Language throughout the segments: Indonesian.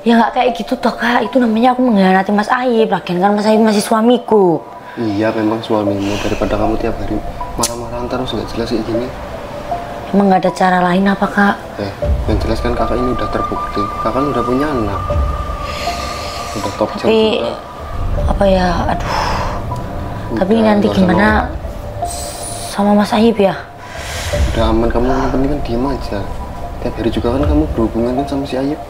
Ya nggak kayak gitu toh kak, itu namanya aku mengkhianati Mas Aib. Lagian kan Mas Aib masih suamiku. Iya memang suamimu, daripada kamu tiap hari marah-marahan terus nggak jelas kayak gini. Emang nggak ada cara lain apa kak? Yang jelas kan kakak ini udah terbukti, kakak udah punya anak, udah top Tapi juga. apa ya, aduh. Udah, Tapi nanti gimana sama Mas Aib ya? Udah aman, kamu yang penting kan diem aja. Tiap hari juga kan kamu berhubungan kan sama si Ayub.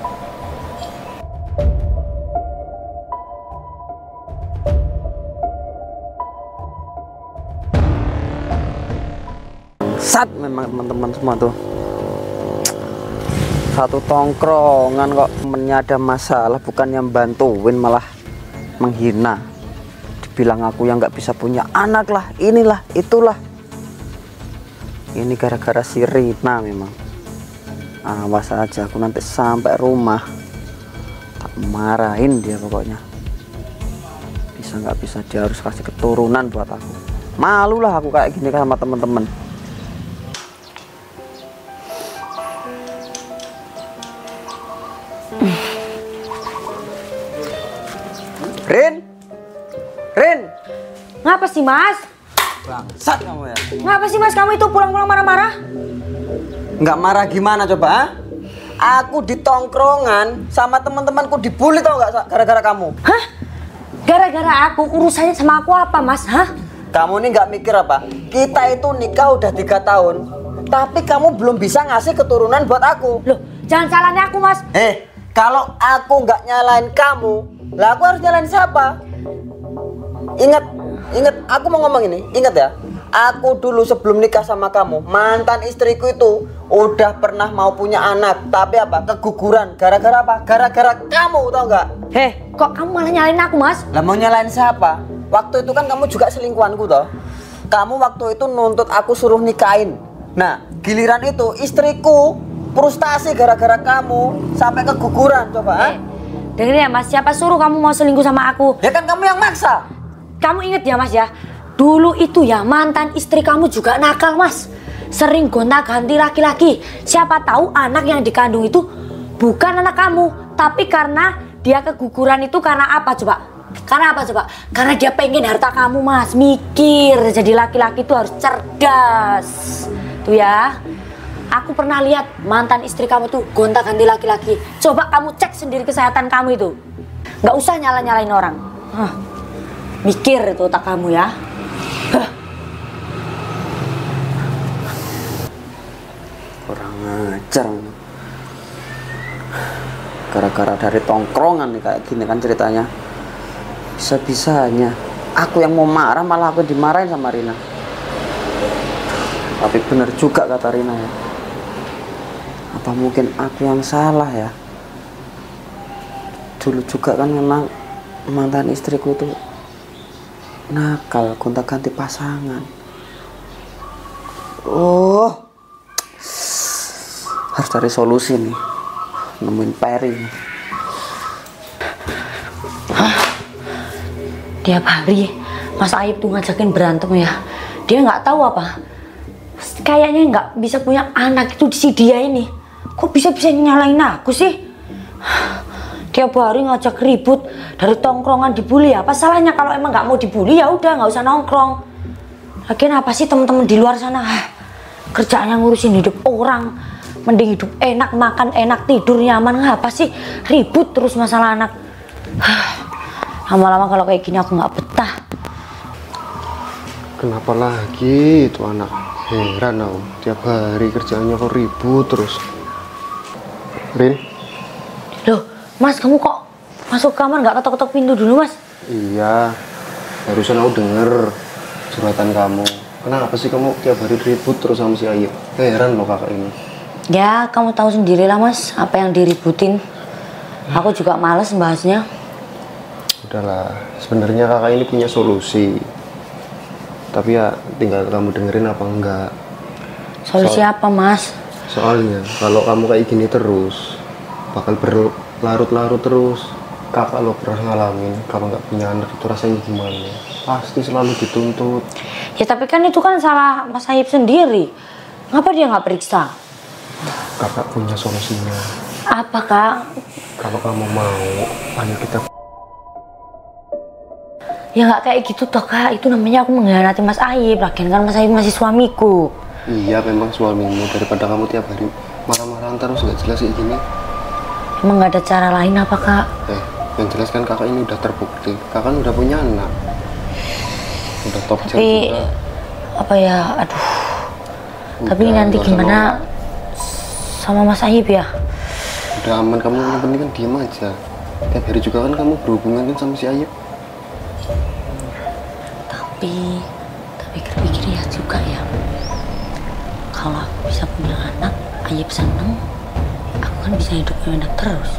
Sat memang teman-teman semua tuh. Satu tongkrongan kok temennya ada masalah, bukan yang bantuin malah menghina. Dibilang aku yang nggak bisa punya anak lah, inilah, itulah. Ini gara-gara si Rina memang. Awas aja, aku nanti sampai rumah tak marahin dia pokoknya. Bisa nggak bisa dia harus kasih keturunan buat aku. Malu lah aku kayak gini sama temen-temen. Rin, Ngapa sih Mas? bangsat kamu ya. Ngapa sih Mas kamu itu pulang-pulang marah-marah? Nggak marah gimana coba? Ha? Aku di tongkrongan sama teman-temanku dibully tau nggak gara-gara kamu? Hah? Gara-gara aku, urusannya sama aku apa Mas? Hah? Kamu ini nggak mikir apa? Kita itu nikah udah 3 tahun, tapi kamu belum bisa ngasih keturunan buat aku. Loh, jangan salahnya aku Mas. Kalau aku nggak nyalain kamu, lah aku harus nyalain siapa? Ingat, aku mau ngomong ini, ingat ya. Aku dulu sebelum nikah sama kamu, mantan istriku itu udah pernah mau punya anak, tapi apa? Keguguran. Gara-gara apa? Gara-gara kamu, tau nggak? Kok kamu malah nyalain aku Mas? Lah mau nyalain siapa? Waktu itu kan kamu juga selingkuhanku toh. Kamu waktu itu nuntut aku suruh nikahin. Nah, giliran itu istriku frustasi gara-gara kamu sampai keguguran, coba. Dengerin ya Mas, siapa suruh kamu mau selingkuh sama aku? Ya kan kamu yang maksa. Kamu inget ya Mas ya, dulu itu ya mantan istri kamu juga nakal Mas. Sering gonta-ganti laki-laki. Siapa tahu anak yang dikandung itu bukan anak kamu, tapi karena dia keguguran itu karena apa coba? Karena apa coba? Karena dia pengen harta kamu Mas. Mikir, jadi laki-laki itu harus cerdas. Tuh ya, aku pernah lihat mantan istri kamu tuh gonta-ganti laki-laki. Coba kamu cek sendiri kesehatan kamu itu. Nggak usah nyala-nyalain orang. Mikir itu otak kamu ya. Kurang ajar. Gara-gara dari tongkrongan nih kayak gini kan ceritanya. Bisa-bisanya aku yang mau marah malah aku dimarahin sama Rina. Tapi bener juga kata Rina ya. Apa mungkin aku yang salah ya? Dulu juga kan memang mantan istriku tuh nakal, gonta-ganti pasangan. Harus cari solusi nih. Nemuin Peri. Tiap hari Mas Aib tuh ngajakin berantem ya. Dia nggak tahu apa. Kayaknya nggak bisa punya anak itu si dia ini. Kok bisa-bisa nyalain aku sih? Tiap hari ngajak ribut, dari tongkrongan dibully. Apa salahnya kalau emang nggak mau dibully ya udah nggak usah nongkrong. Lagian apa sih temen-temen di luar sana? Kerjaannya ngurusin hidup orang. Mending hidup enak, makan enak, tidur nyaman. Ngapa sih ribut terus masalah anak? Lama-lama kalau kayak gini aku nggak betah. Kenapa lagi itu anak? Heran aku, tiap hari kerjaannya kok ribut terus. Rin? Loh, Mas kamu kok masuk kamar nggak ketok-ketok pintu dulu Mas? Iya, barusan aku denger curhatan kamu. Kenapa sih kamu tiap hari ribut terus sama si Ayub? Heran loh kakak ini. Ya kamu tahu sendirilah Mas apa yang diributin. Aku juga males bahasnya. Udahlah, sebenarnya kakak ini punya solusi. Tapi ya tinggal kamu dengerin apa enggak. Solusi apa Mas? Soalnya kalau kamu kayak gini terus bakal berlarut-larut terus. Kakak lo pernah ngalamin kalau nggak punya anak itu rasanya gimana? Pasti selalu dituntut. Ya tapi kan itu kan salah Mas Aib sendiri. Ngapa dia nggak periksa? Kakak punya solusinya. Apa Kak? Kalau kamu mau, ayo kita. Ya nggak kayak gitu toh Kak, itu namanya aku mengkhianati Mas Aib. Lagian kan Mas Aib masih suamiku. Iya memang suamimu, daripada kamu tiap hari marah-marahan terus nggak jelas kayak gini. Emang nggak ada cara lain apa Kak? Yang jelas kan kakak ini udah terbukti, kakak udah punya anak, udah top Tapi juga. apa ya, aduh. Udah, Tapi nanti gimana sama Mas Aib ya? Udah aman, kamu yang penting kan diem aja. Tiap hari juga kan kamu berhubungan kan sama si Ayub. Tapi pikir-pikir ya juga ya, kalau aku bisa punya anak, Ayub seneng, aku kan bisa hidup enak terus.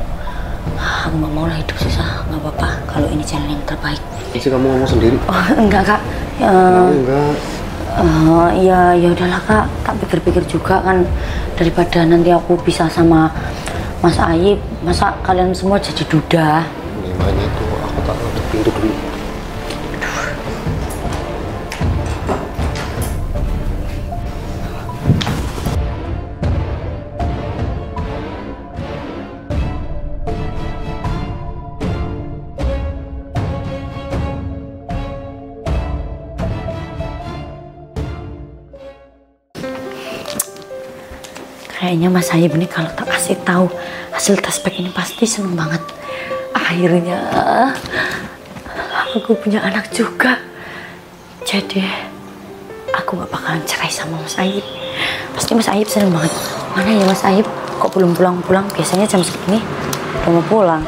Aku nggak mau lah hidup susah, nggak apa-apa kalau ini jalan yang terbaik. Ini sih kamu ngomong sendiri. Oh enggak Kak, Enggak. ya udahlah Kak, tak pikir-pikir juga kan, daripada nanti aku bisa sama Mas Aib, masa kalian semua jadi duda. Gimana itu, aku tak nutup pintu dulu. Kayaknya Mas Aib ini kalau tak kasih tahu hasil tes pack ini pasti seneng banget. Akhirnya aku punya anak juga. Jadi aku gak bakalan cerai sama Mas Aib. Pasti Mas Aib seneng banget. Mana ya Mas Aib? Kok belum pulang-pulang? Biasanya jam segini udah mau pulang.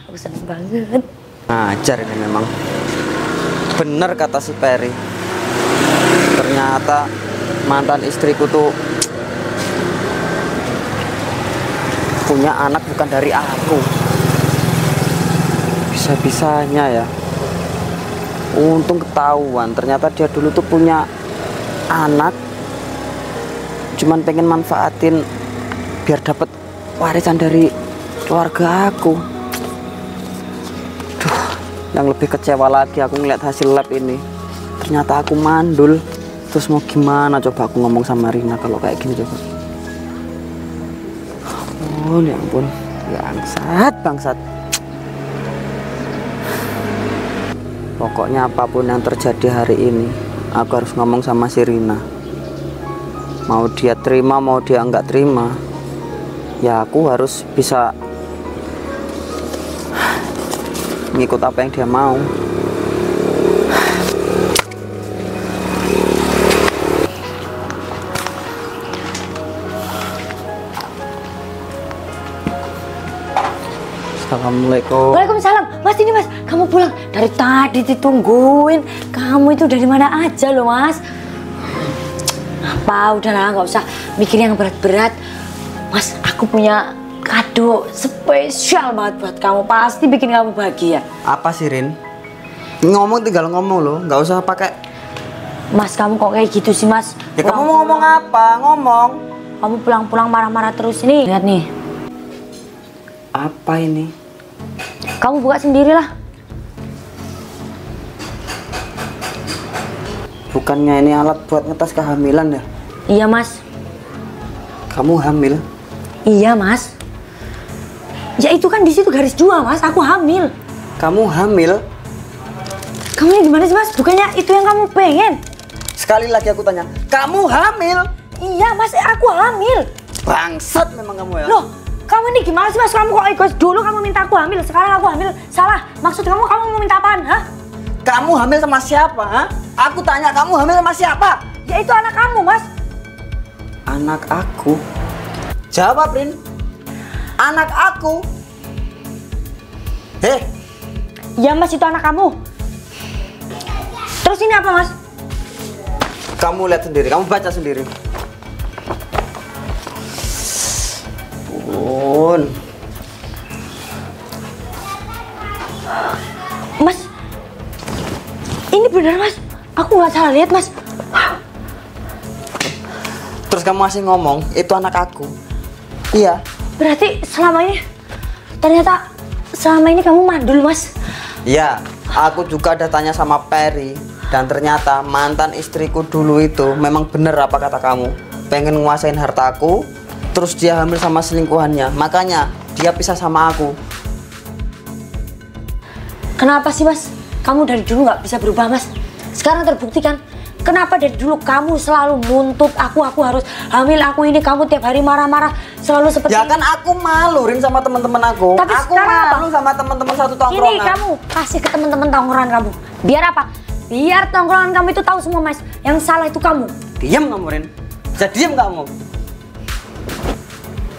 Aku seneng banget. Ngajar ini memang. Bener kata si Peri. Ternyata mantan istriku tuh punya anak bukan dari aku. Bisa-bisanya ya. Untung ketahuan, ternyata dia dulu tuh punya anak, cuman pengen manfaatin biar dapat warisan dari keluarga aku. Duh, yang lebih kecewa lagi aku ngeliat hasil lab ini. Ternyata aku mandul. Terus mau gimana coba aku ngomong sama Rina kalau kayak gini coba. Oh ya ampun, bangsat. Pokoknya apapun yang terjadi hari ini, aku harus ngomong sama si Rina. Mau dia terima, mau dia nggak terima, ya aku harus bisa ngikut apa yang dia mau. Assalamualaikum. Waalaikumsalam. Mas, ini Mas, kamu pulang. Dari tadi ditungguin. Kamu itu dari mana aja loh Mas? Apa, udahlah nggak usah mikir yang berat-berat. Mas, aku punya kado spesial banget buat kamu. Pasti bikin kamu bahagia. Apa sih Rin? Ngomong tinggal ngomong loh, nggak usah pakai. Mas, kamu kok kayak gitu sih Mas? Ya kamu mau ngomong apa? Ngomong. Kamu pulang-pulang marah-marah terus ini. Lihat nih. Apa ini? Kamu buka sendirilah. Bukannya ini alat buat ngetes kehamilan ya? Iya Mas. Kamu hamil? Iya Mas. Ya itu kan di situ garis 2 Mas. Aku hamil. Kamu hamil? Kamu ini gimana sih Mas? Bukannya itu yang kamu pengen? Sekali lagi aku tanya, kamu hamil? Iya Mas, aku hamil. Bangsat memang kamu ya. Loh, kamu ini gimana sih Mas? Kamu kok egois? Dulu kamu minta aku hamil, sekarang aku hamil. Salah. Maksud kamu mau minta apaan? Hah? Kamu hamil sama siapa? Ha? Aku tanya, kamu hamil sama siapa? Ya itu anak kamu Mas. Anak aku? Jawab Rin. Anak aku? Heh. Ya Mas, itu anak kamu. Terus ini apa Mas? Kamu lihat sendiri, kamu baca sendiri. Mas, ini benar Mas. Aku nggak salah lihat Mas. Terus kamu masih ngomong, itu anak aku. Iya. Berarti ternyata selama ini kamu mandul Mas. Iya, aku juga ada tanya sama Peri. Dan ternyata mantan istriku dulu itu memang bener apa kata kamu. pengen nguasain hartaku, terus dia hamil sama selingkuhannya, makanya dia pisah sama aku. Kenapa sih mas? Kamu dari dulu nggak bisa berubah mas. Sekarang terbukti kan. Kenapa dari dulu kamu selalu nuntut aku harus hamil, aku ini, kamu tiap hari marah-marah selalu seperti Ya kan aku malu Rin sama teman-teman aku. Tapi aku sekarang malu apa? sama teman-teman satu tongkrongan. Ini kamu kasih ke teman-teman tongkrongan kamu. Biar apa? Biar tongkrongan kamu itu tahu semua mas. Yang salah itu kamu. Diam kamu Rin. Bisa diam kamu.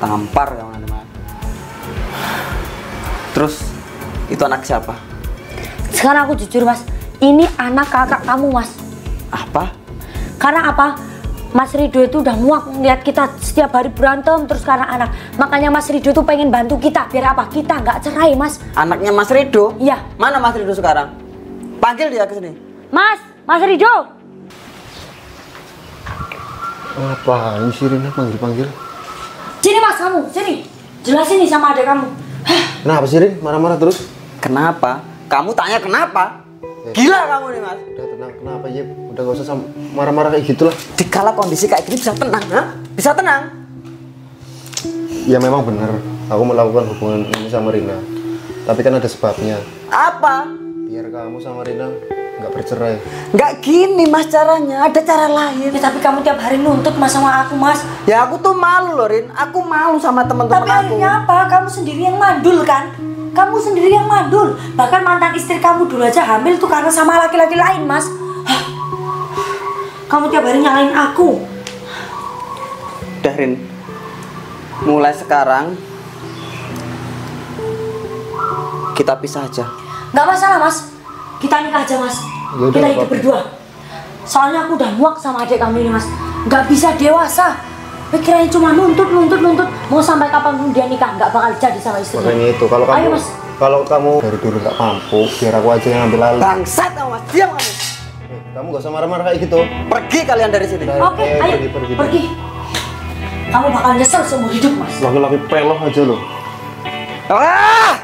Tampar kamu nanti. Terus itu anak siapa? Sekarang aku jujur mas, ini anak kakak kamu mas. Apa? Karena apa? Mas Rido itu udah muak ngeliat kita setiap hari berantem terus karena anak. Makanya Mas Rido tuh pengen bantu kita. Biar apa? Kita nggak cerai mas. Anaknya Mas Rido? Iya. Mana Mas Rido sekarang? Panggil dia ke sini. Mas Rido. Ngapain sih Rina panggil-panggil? Sini mas kamu, sini. Jelasin nih sama adik kamu. Kenapa sih Rin? Marah-marah terus? Kenapa? Kamu tanya kenapa? Gila kamu nih mas. Udah tenang, kenapa ya? Udah gak usah marah-marah kayak gitulah. Dikala kondisi kayak gini bisa tenang, ha? Bisa tenang. Ya memang benar, aku melakukan hubungan ini sama Rina. Tapi kan ada sebabnya. Apa? Biar kamu sama Rina nggak bercerai. Nggak gini mas caranya, ada cara lain. Ya, tapi kamu tiap hari nuntut mas sama aku mas. Ya aku tuh malu loh Rin, aku malu sama teman-teman Tapi aku. akhirnya apa? Kamu sendiri yang mandul kan? Kamu sendiri yang mandul. Bahkan mantan istri kamu dulu aja hamil tuh karena sama laki-laki lain mas. Hah? Kamu tiap hari nyalain aku. Udah Rin, mulai sekarang kita pisah aja. Nggak masalah mas. Kita nikah aja mas. Yaudah, Kita hidup apa-apa. berdua. Soalnya aku udah muak sama adik kamu ini mas. Nggak bisa dewasa. Pikirannya cuma nuntut. Mau sampai kapan pun dia nikah nggak bakal jadi sama istrinya. Makanya itu, kalau Ayo, kamu Mas. kalau kamu dari dulu nggak mampu, biar aku aja yang ambil alih. Bangsat kamu mas, diam kamu. Kamu gak usah marah-marah kayak gitu. Pergi kalian dari sini. Oke, ayo pergi. Kamu bakal nyesel seumur hidup mas. Laki-laki peloh aja loh. Ah!